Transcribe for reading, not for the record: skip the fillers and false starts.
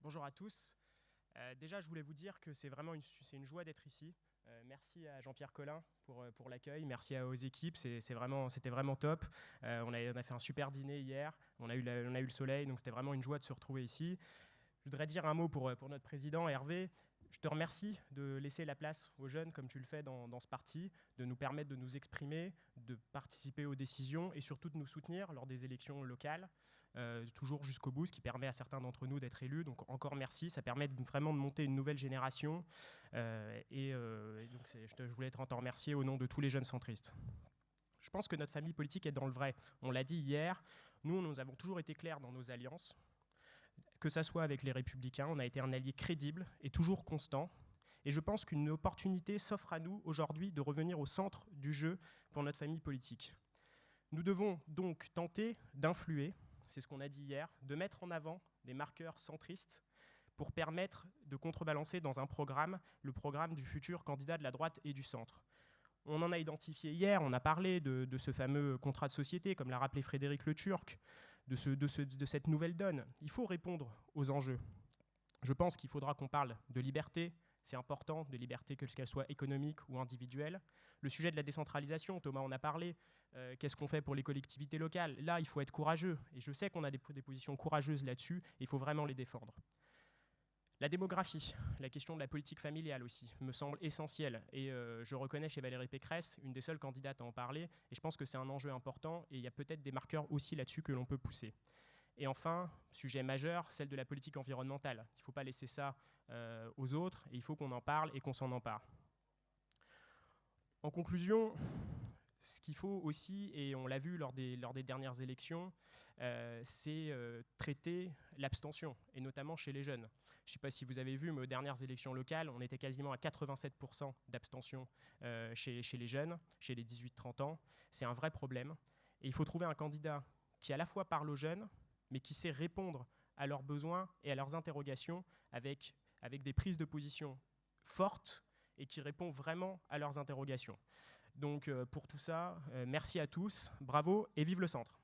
Bonjour à tous. Déjà, je voulais vous dire que c'est vraiment une joie d'être ici. Merci à Jean-Pierre Collin pour l'accueil. Merci aux équipes. C'était vraiment top. On a fait un super dîner hier. On a eu le soleil, donc c'était vraiment une joie de se retrouver ici. Je voudrais dire un mot pour notre président, Hervé. Je te remercie de laisser la place aux jeunes, comme tu le fais dans ce parti, de nous permettre de nous exprimer, de participer aux décisions et surtout de nous soutenir lors des élections locales, toujours jusqu'au bout, ce qui permet à certains d'entre nous d'être élus. Donc encore merci, ça permet vraiment de monter une nouvelle génération. Donc je voulais t'en remercier au nom de tous les jeunes centristes. Je pense que notre famille politique est dans le vrai. On l'a dit hier, nous avons toujours été clairs dans nos alliances. Que ça soit avec les Républicains, on a été un allié crédible et toujours constant. Et je pense qu'une opportunité s'offre à nous aujourd'hui de revenir au centre du jeu pour notre famille politique. Nous devons donc tenter d'influer, c'est ce qu'on a dit hier, de mettre en avant des marqueurs centristes pour permettre de contrebalancer dans un programme, le programme du futur candidat de la droite et du centre. On en a identifié hier, on a parlé de ce fameux contrat de société, comme l'a rappelé Frédéric Le Turc, de cette nouvelle donne. Il faut répondre aux enjeux. Je pense qu'il faudra qu'on parle de liberté, c'est important, de liberté qu'elle soit économique ou individuelle. Le sujet de la décentralisation, Thomas en a parlé, qu'est-ce qu'on fait pour les collectivités locales? Là, il faut être courageux, et je sais qu'on a des positions courageuses là-dessus, et il faut vraiment les défendre. La démographie, la question de la politique familiale aussi, me semble essentielle. Et je reconnais chez Valérie Pécresse, une des seules candidates à en parler, et je pense que c'est un enjeu important, et il y a peut-être des marqueurs aussi là-dessus que l'on peut pousser. Et enfin, sujet majeur, celle de la politique environnementale. Il ne faut pas laisser ça aux autres, et il faut qu'on en parle et qu'on s'en empare. En conclusion, ce qu'il faut aussi, et on l'a vu lors des dernières élections, c'est traiter l'abstention, et notamment chez les jeunes. Je ne sais pas si vous avez vu, mais aux dernières élections locales, on était quasiment à 87% d'abstention chez les jeunes, chez les 18-30 ans. C'est un vrai problème. Et il faut trouver un candidat qui à la fois parle aux jeunes, mais qui sait répondre à leurs besoins et à leurs interrogations avec des prises de position fortes et qui répond vraiment à leurs interrogations. Donc pour tout ça, merci à tous, bravo et vive le centre.